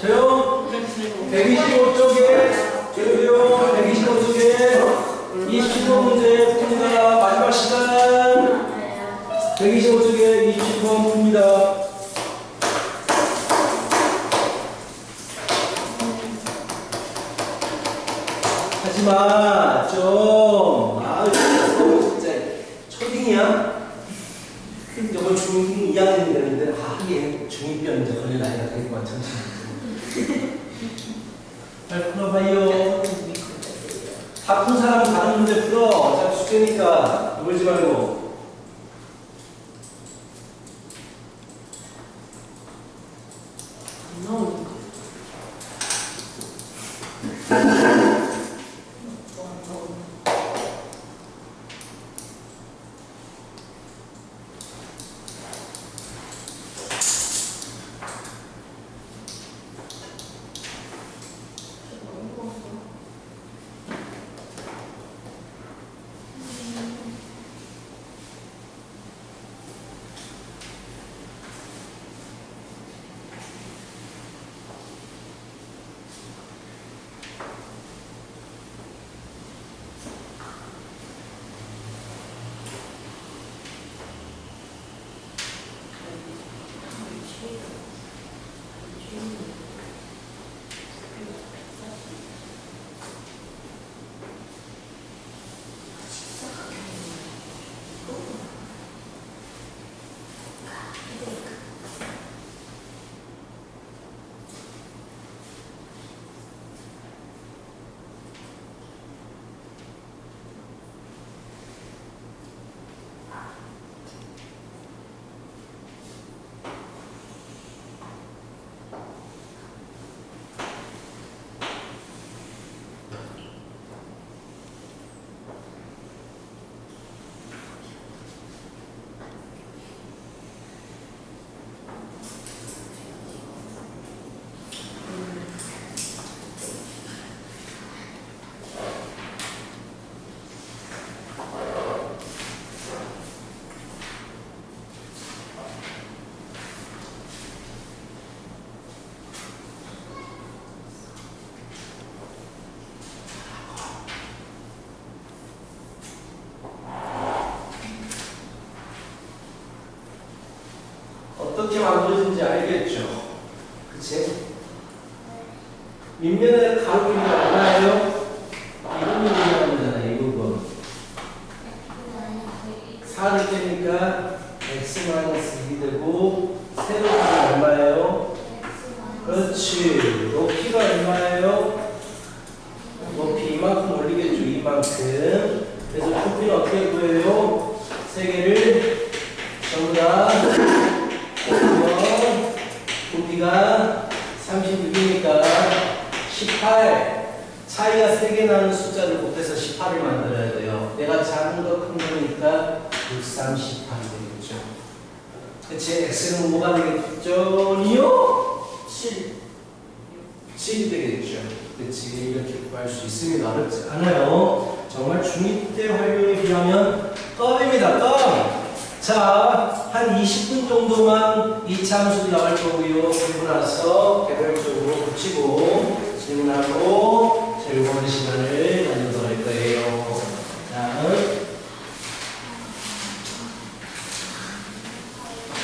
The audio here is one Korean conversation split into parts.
조용. 125쪽에 조용. 125쪽에 20번 문제 풉니다. 마지막 시간. 125쪽에 20번 풉니다. 하지마 좀. 진짜 초딩이야? 이번 중2 2학년이 되는데 하긴 중2병 이제 걸릴 나이가 되겠구만. 정신 잘 풀어봐요. 다 푼 사람은 다른 문제 풀어. 자, 숙제니까 놀지 말고. 어떻게 만들어진지 알겠죠? 그치? 밑면에 가로 그림이 얼마예요? 이런 부분이라는 거잖아요. 이 부분. 4를 빼니까 x-2 되고 세로가 얼마예요? 그렇지. 높이가 얼마예요? 높이 이만큼 올리겠죠. 이만큼. 그래서 높이는 어떻게 구해요? 세 개를 전부 다 높이가 36이니까 18. 차이가 3개 나는 숫자를 곱해서 18을 만들어야 돼요. 내가 작은 거 큰 거니까 638이 되겠죠. 그치? x는 뭐가 되겠죠? 니요? 7이 되겠죠. 그치? 이렇게 구할 수 있습니다. 어렵지 않아요. 정말 중2 때 활용에 비하면 껌입니다. 껌! 자, 한 20분 정도만 2차 함수 나갈 거고요. 그리고 나서 개별적으로 붙이고 질문하고 즐거운 시간을 가지도록 할 거예요. 자,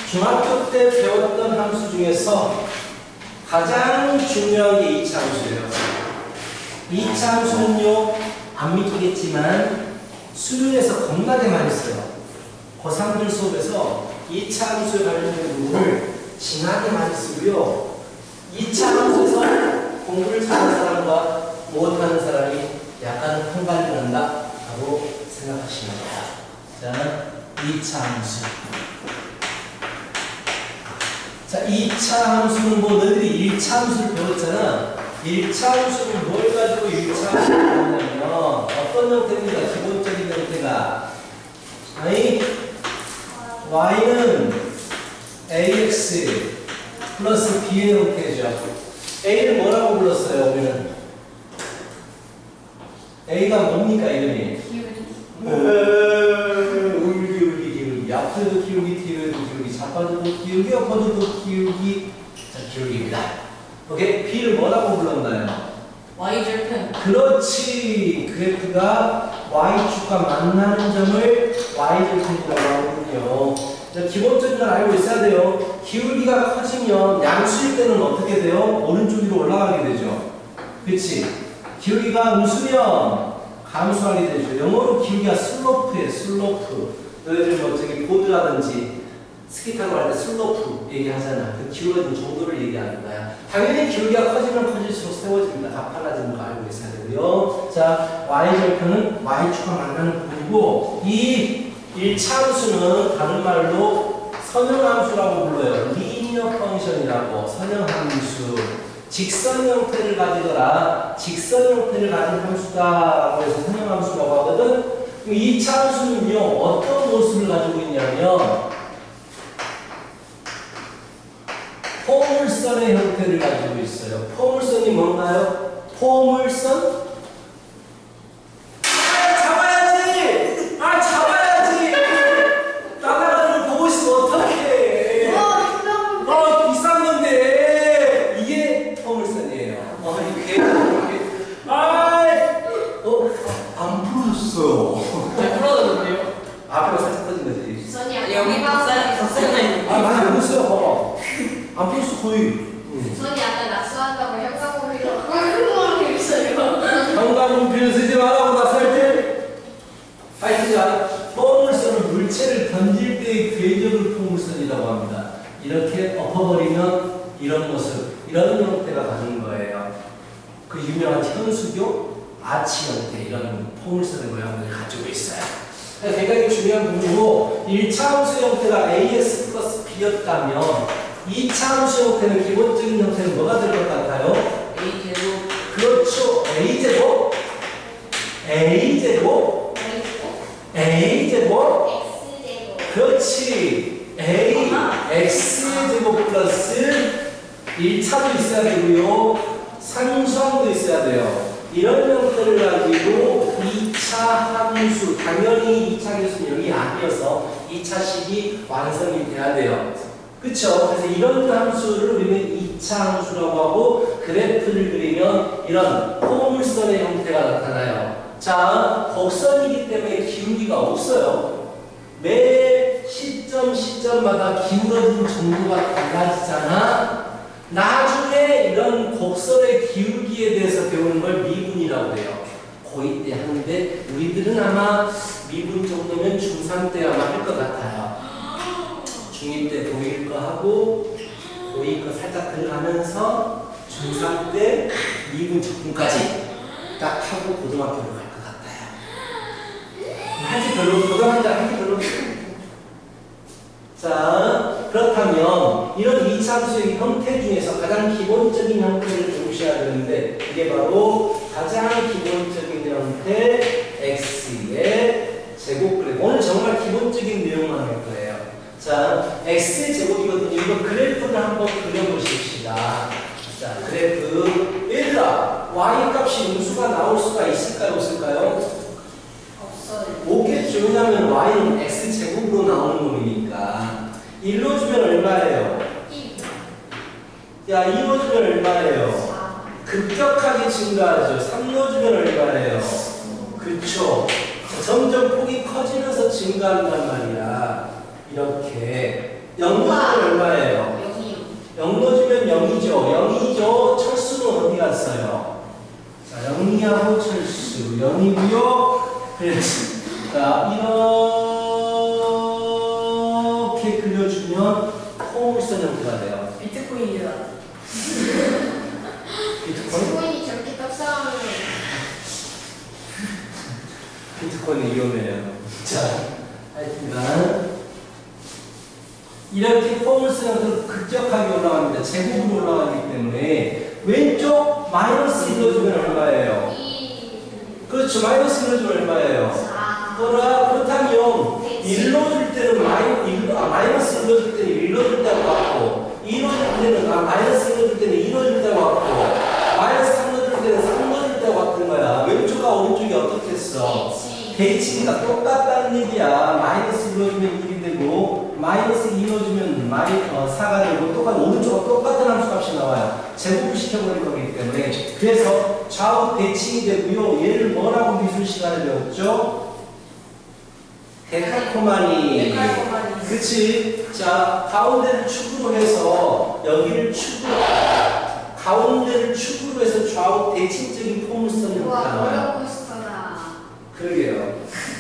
중학교 때 배웠던 함수 중에서 가장 중요한 게 2차 함수예요. 2차 함수는요, 안 믿기겠지만 수능에서 겁나게 많이 써요. 고3들 수업에서 2차 함수에 관련된 부분을 진하게 많이 쓰고요. 2차 함수에서 공부를 잘하는 사람과 못하는 사람이 약간 한가리난다 하고 생각하시면 됩니다. 자, 2차 함수. 자, 2차 함수는 뭐 너희들이 1차 함수를 배웠잖아. 1차 함수는 뭘 가지고 1차 함수를 배웠냐면 어떤 형태입니다. 기본적인 형태가 y는 ax 플러스 b의 형태죠. a를 뭐라고 불렀어요? 우리는 a가 뭡니까 이름이? 기울기 앞으로도 기울기 뒤로도 기울기 좌파도 기울기 옆으로도 기울기 자 기울기입니다. 오케이? B를 뭐라고 불렀나요? Y절편. 그렇지. 그래프가 Y축과 만나는 점을 Y절편이라고 하거든요. 기본적인 걸 알고 있어야 돼요. 기울기가 커지면 양수일 때는 어떻게 돼요? 오른쪽 위로 올라가게 되죠. 그치? 기울기가 음수면 감소하게 되죠. 영어로 기울기가 슬로프예요. 슬로프. 너희들 뭐 저기 보드라든지 스키 타고 할 때 슬로프 얘기하잖아. 그 기울어진 정도를 얘기하는 거야. 당연히 기울기가 커지면 커질수록 세워집니다. 가팔라지는 거 알고 있어야 되고요. 자, Y절편은 Y축과 만나는 부분이고, 이 1차 함수는 다른 말로 선형함수라고 불러요. 리니어 펑션이라고. 선형함수. 직선 형태를 가지더라. 직선 형태를 가진 함수다라고 해서 선형함수라고 하거든. 2차 함수는요, 어떤 모습을 가지고 있냐면 포물선의 형태를 가지고 있어요. 포물선이 뭔가요? 포물선? 잡아야지! 잡아야지! 나가는 걸 보고 있으면 어떡해! 비싼 건데! 이게 포물선이에요. 이렇게. 안 풀어줬어요. 잘 풀어졌는데요? 앞에가 살짝 터진 거지. 선이 여기만 쌀이 많이 안 풀었어요. 봐봐. 안 풀었어, 거의. 선이 아까 낙서한다고 형광펜으로 있어요. 형광펜 쓰지 말라고 낙서할 때. 쓰지 마. 포물선은 물체를 던질 때의 궤적을 포물선이라고 합니다. 이렇게 엎어버리면 이런 모습, 이런 형태가 가는 거예요. 그 유명한 현수교 아치 형태, 이런 포물선의 모양을 가지고 있어요. 굉장히 중요한 부분이고, 1차 함수 형태가 AS 플러스 B였다면 2차 함수 형태는 기본적인 형태는 뭐가 될 것 같아요? A제곱. 그렇죠. A제곱? A제곱? A제곱? X제곱. 그렇지. A, X제곱 플러스 1차도 있어야 되고요. 상수항도 있어야 돼요. 이런 형태를 가지고 2차 함수, 당연히 2차 계수는 여기 아니어서 2차식이 완성이 돼야 돼요. 그쵸? 그래서 이런 함수를 우리는 2차 함수라고 하고, 그래프를 그리면 이런 포물선의 형태가 나타나요. 자, 곡선이기 때문에 기울기가 없어요. 매 시점마다 기울어진 정도가 달라지잖아. 나중에 이런 곡선의 기울기에 대해서 배우는 걸 미분이라고 해요. 고2 때 하는데, 우리들은 아마 미분 정도면 중3 때 아마 할 것 같아요. 중2 때 고1 거 하고, 고2 거 살짝 들어가면서 중3 때 미분 적분까지 딱 하고 고등학교로 갈 것 같아요. 할게 별로, 고등학교 할게 별로 없어요. 자, 그렇다면 이런 2차 함수의 형태 중에서 가장 기본적인 형태를 보셔야 되는데, 이게 바로 가장 기본적인 형태 x의 제곱 그래프. 오늘 정말 기본적인 내용만 할 거예요. 자, x의 제곱이거든요. 이거 그래프를 한번 그려보십시다. 자, 그래프. 얘들아, y 값이 음수가 나올 수가 있을까요? 없을까요? 없겠죠. 왜냐하면 y는 x제곱으로 나오는 놈이니까. 1로 주면 얼마예요? 2. 야, 2로 주면 얼마예요? 4. 급격하게 증가하죠. 3로 주면 얼마예요? 그쵸. 점점 폭이 커지면서 증가한단 말이야. 이렇게. 0로 주면 얼마예요? 0로 주면 0이죠. 0이죠. 철수는 어디 갔어요? 자, 0이하고 철수. 0이고요. 그렇지. 자, 이렇게 그려주면 포물선 형태가 돼요. 비트코인이다. 비트코인이 저렇게 떡상하면 비트코인이 위험해요. 자, 하여튼간 이렇게 포물선 형태로 급격하게 올라갑니다. 제곱으로 올라가기 때문에 왼쪽 마이너스 1로 주면 얼마예요? 2. 그렇죠. 마이너스 1로 주면 얼마예요? 4. 그렇다면 1로 줄 때는 마이너스 1로 줄 때는 1로 줄 때하고 같고, 2로 줄 때는 마이너스 1로 줄 때는 2로 줄 때하고 같고, 마이너스 3로 줄 때는 3로 줄 때하고 같은 거야. 왼쪽과 오른쪽이 어떻겠어? 대칭이가 똑같다는 얘기야. 마이너스 1로 주면 1이 되고, 마이너스 2로 주면 4가 되고, 오른쪽과 똑같은 함수 값이 나와요. 제곱을 시켜버릴 거기 때문에. 그래서 좌우 대칭이 되고요. 얘를 뭐라고 미술 시간에 배웠죠? 데칼코마니. 그치? 자, 가운데를 축으로 해서 여기를 축으로, 가운데를 축으로 해서 좌우 대칭적인 포물선이 와, 나와요. 롤러코스터다. 그러게요.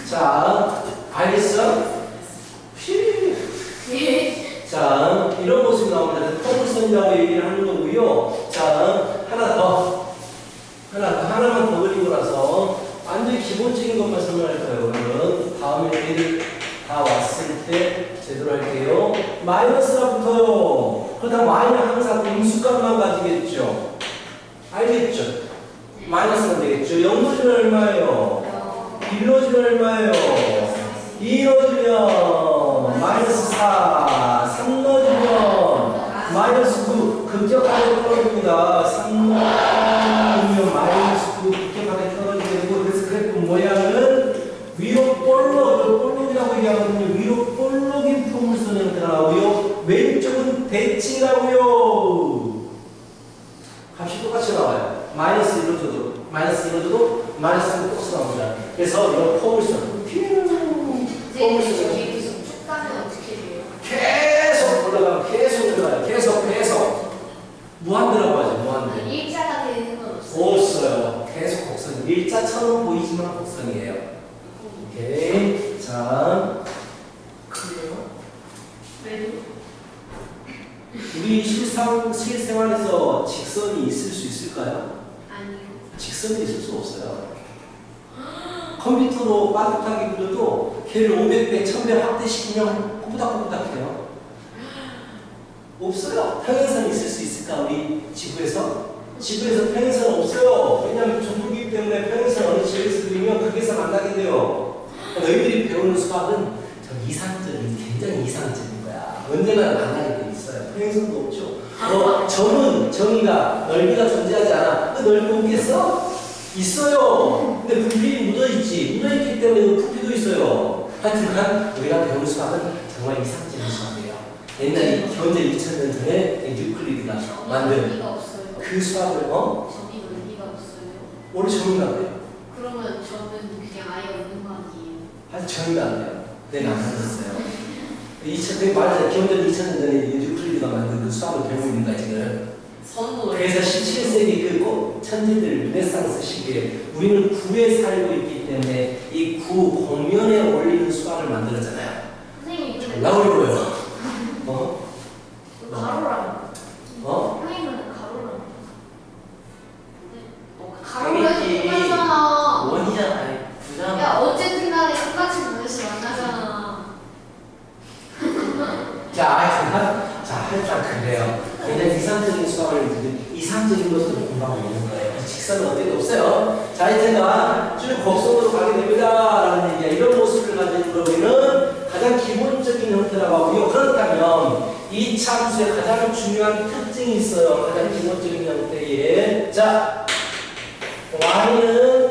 자, 알겠어? 자, 이런 모습이 나옵니다. 포물선이라고 얘기를 하는 거고요. 자, 하나만 더 그리고 나서 완전히 기본적인 것만 설명할 거예요. 오늘은 다음에 애들 다 왔을 때 제대로 할게요. 마이너스가 붙어요. 그러다 마이너 항상 음수값만 가지겠죠. 알겠죠? 마이너스가 되겠죠. 0 넣어주면 얼마예요? 1 넣어주면 얼마예요? 2 넣어주면 마이너스 4, 3 넣어주면 마이너스 9, 급격하게 떨어집니다. 3 넣으면 마이너스 9, 급격하게 떨어지게 되고, 그래서 그래프 모양은 위로 볼록이라고 얘기하거든요. 위로 볼록인 포물선이 나오고요. 왼쪽은 대칭이라고요. 값이 똑같이 나와요. 마이너스 1로 줘도, 마이너스 3로 똑같이 나옵니다. 그래서 이런 포물선. 계속 쭉 가면 어떻게 돼요? 계속 올라가면 계속 올라가요. 계속. 무한대라고 하죠. 무한대. 일자가 되는 건 없어요. 없어요. 계속 곡선. 일자처럼 보이지만 곡선이에요. 오케이. 자. 그래요? 우리 실생활에서 직선이 있을 수 있을까요? 아니요. 직선이 있을 수 없어요. 컴퓨터로 빠듯하게 그려도 걔를 500배, 1000배 확대시키면 꼬부닥꼬부닥해요. 없어요. 평행선이 있을 수 있을까? 우리 지구에서? 지구에서 평행선 없어요. 왜냐하면 중국이기 때문에 평행선 어느 지역에서 그리면 거기서 만나게 돼요. 너희들이 배우는 수학은 좀 이상적인, 굉장히 이상적인 거야. 언제나 만나게 돼 있어요. 평행선도 없죠. 정의가, 넓이가 존재하지 않아. 그 넓이 없겠어? 있어요. 근데 부피이 묻어있지. 묻어있기 때문에 그 부피도 있어요. 하여튼간 우리가 배우는 수학은 정말 이상적인 수학이에요. 옛날에 현재 2000년 전에 유클리드가 만든 의미가 없어요. 그 수학을 점이 의미가 없어요. 원래 정의가 안 돼요. 그러면 저는 그냥 아예 없는 거 아니에요? 아직 정의가 안 돼요. 네, 만들었어요. 2000년 말해서 기원전 2000년 전에 유클리드가 만든 그 수학을 배우고 있는 거야 지금. 선도. 그래서 17세기 그 천재들 르네상스 시기에 우리는 구에 살고 있기 때문에 이 구 공면에 올리는 수학을 만들었잖아요. 선생님 근데 졸라 어려워요. 가로라는 선생님은 가로라는 당연히 가로라는 똑같잖아. 원이잖아. 아니, 부잖아. 야 어쨌든 간에 똑같이 모여서 만나잖아. 일단 그래요. 굉장히 이상적인 수학을 이상적인 것으로 공부하고 있는 거예요. 직선은 어디도 없어요. 자, 이제가 쭉 곡선으로 가게 됩니다. 라는 얘기야. 이런 모습을 가진 우리는 가장 기본적인 형태라고 하고요. 그렇다면 이 참수의 가장 중요한 특징이 있어요. 가장 기본적인 형태에. 자, y는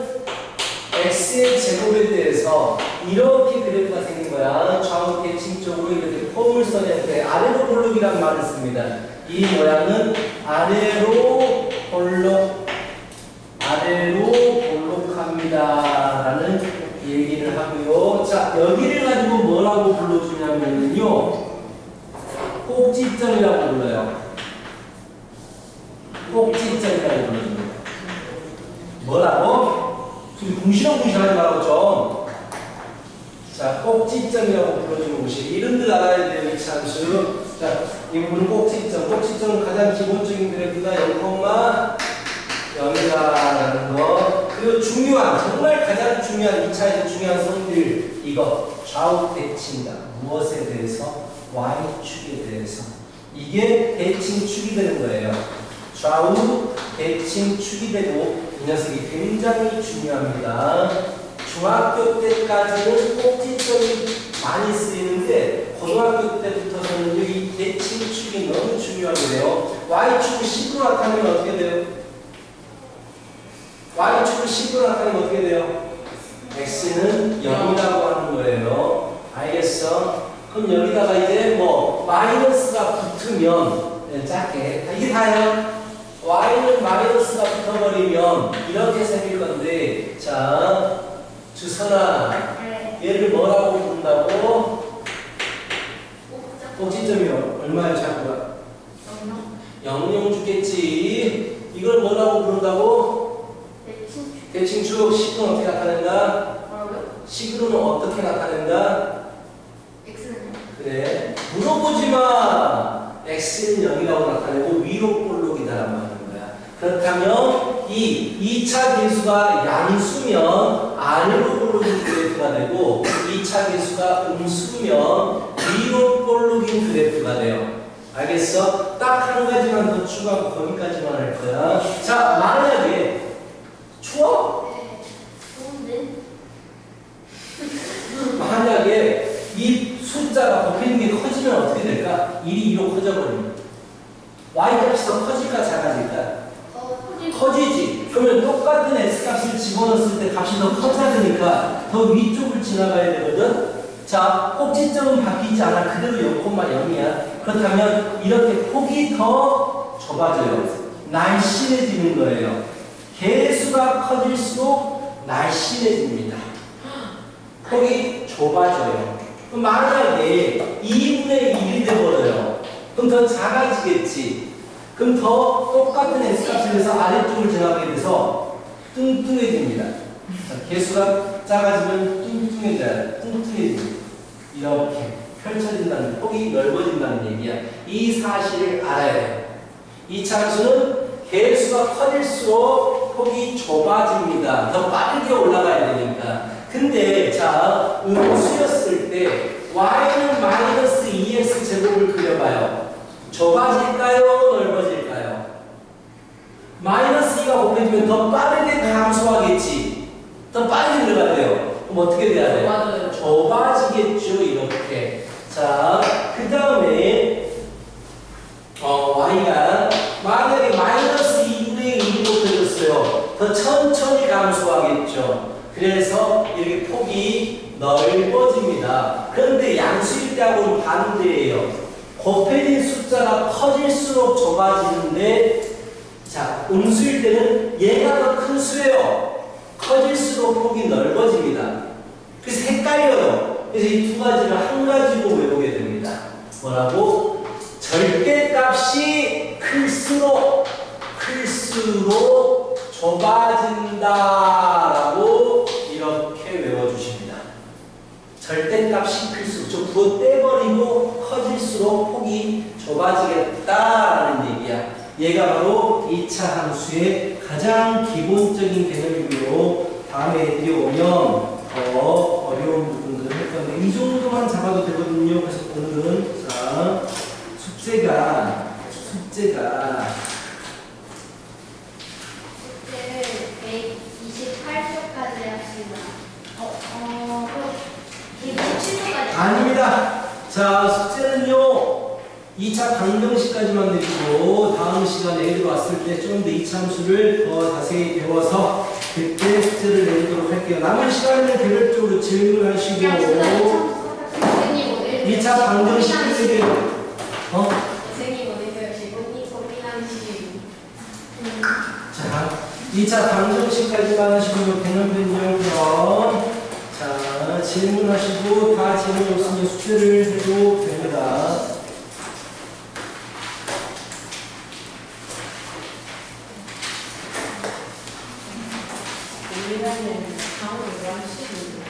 x의 제곱에 대해서 이렇게 그래프가 생긴 거야. 좌우 대칭적으로 이렇게 포물선의 형태, 아래로 볼록이라는 말을 씁니다. 이 모양은 아래로 볼록합니다. 라는 얘기를 하고요. 자, 여기를 가지고 뭐라고 불러주냐면요. 꼭지점이라고 불러요. 꼭지점이라고 불러줍니다. 뭐라고? 궁시렁궁시렁하지 말고 좀. 자, 꼭지점이라고 불러주는 곳이 이름들 알아야 돼요. 이 참수. 자, 이 부분은 꼭지점. 꼭지점은 가장 기본적인 그래프가 0,0이다라는 거. 그리고 중요한, 정말 가장 중요한 2차에서 중요한 성질 이거 좌우 대칭이다. 무엇에 대해서? y축에 대해서. 이게 대칭축이 되는 거예요. 좌우 대칭축이 되고 이 녀석이 굉장히 중요합니다. 중학교 때까지는 꼭지점이 많이 쓰이는데 고등학교 때부터는 여기 대칭축이 너무 중요하게 돼요. y축을 10으로 나타내면 어떻게 돼요? y축을 10으로 나타내면 어떻게 돼요? x는 0이라고 하는 거예요. 알겠어? 그럼 여기다가 이제 뭐 마이너스가 붙으면 작게 이게 다예요. y는 마이너스가 붙어버리면 이렇게 생길 건데, 자, 주선아, 네. 얘를 뭐라고 부른다고? 옥자. 꼭지점이요. 얼마야, 자꾸가? 영영. 0, 0 주겠지. 이걸 뭐라고 부른다고? 대칭. 대칭축. 식은 어떻게 나타낸다? 뭐라고요? 식으로는 어떻게 나타낸다? X는요? 그래. 물어보지 마. x는 0이라고 나타내고 위로 볼록이다라고 하는 거야. 그렇다면 이 2차 계수가 양수면 아래로 볼록인 그래프가 되고 2차 계수가 음수면 위로 볼록인 그래프가 돼요. 알겠어? 딱 한 가지만 더 추가하고 거기까지만 할 거야. 자, 만약에 추워? 네. 좋은데? 만약에 이 숫자가 곱해진 게 커지면 어떻게 될까? 1이 2로 커져버립니다. y값이 더 커질까 작아질까? 커지지. 그러면 똑같은 x값을 집어넣었을 때 값이 더 커져야 되니까 더 위쪽을 지나가야 되거든. 자, 꼭지점은 바뀌지 않아. 그대로 0,0이야. 그렇다면 이렇게 폭이 더 좁아져요. 날씬해지는 거예요. 개수가 커질수록 날씬해집니다. 폭이 좁아져요. 그럼 만약에 2분의 1이 돼버려요. 그럼 더 작아지겠지. 그럼 더 똑같은 x값을 해서 아래쪽을 지나가게 돼서 뚱뚱해집니다. 자, 개수가 작아지면 뚱뚱해집니다. 이렇게 펼쳐진다는, 폭이 넓어진다는 얘기야. 이 사실을 알아야 돼요. 이 차수는 개수가 커질수록 폭이 좁아집니다. 더 빠르게 올라가야 되니까. 근데 자, 음수였을 때 y는 마이너스 2x 제곱을 그려봐요. 좁아질까요? 넓어질까요? 마이너스 2가 곱해지면 더 빠르게 감소하겠지. 더 빨리 들어가야 그럼 어떻게 돼야 돼요? 맞아요. 좁아지겠죠. 이렇게. 자, 그 다음에 y가 만약에 마이너스 2분의 1이 곱해졌어요. 더 천천히 감소하겠죠. 그래서 이렇게 폭이 넓어집니다. 그런데 양수일 때하고는 반대예요. 곱해진 숫자가 커질수록 좁아지는데, 자, 음수일 때는 얘가 더 큰 수예요. 커질수록 폭이 넓어집니다. 그래서 헷갈려요. 그래서 이 두 가지를 한 가지로 외우게 됩니다. 뭐라고? 절대값이 클수록 좁아진다라고 이렇게 외워주십니다. 절대값이 클수록, 좀 부어 떼버리고 커질수록 폭이 좁아지겠다라는 얘기야. 얘가 바로 2차 함수의 가장 기본적인 개념이고요. 다음에 애들이 오면 더 어려운 부분들을 할 건데 이 정도만 잡아도 되거든요. 그래서 오늘은 자, 숙제가 숙제를 128초까지 하시면 127초까지 아닙니다. 자, 숙제는요 2차 방정식까지만 내리고 다음 시간에 애들 왔을 때 좀 더 2차 함수를 더 자세히 배워서 그때 숙제를 내리도록 할게요. 남은 시간에는 개별적으로 질문하시고 선생님 오늘 2차 방정식 끝내기 선생님 오늘 고민하시기 자, 2차 방정식까지만 하시고 개념 변경 자, 질문하시고 다 질문 없으면 숙제를 해도 됩니다. 우리나라는 강으로 하시고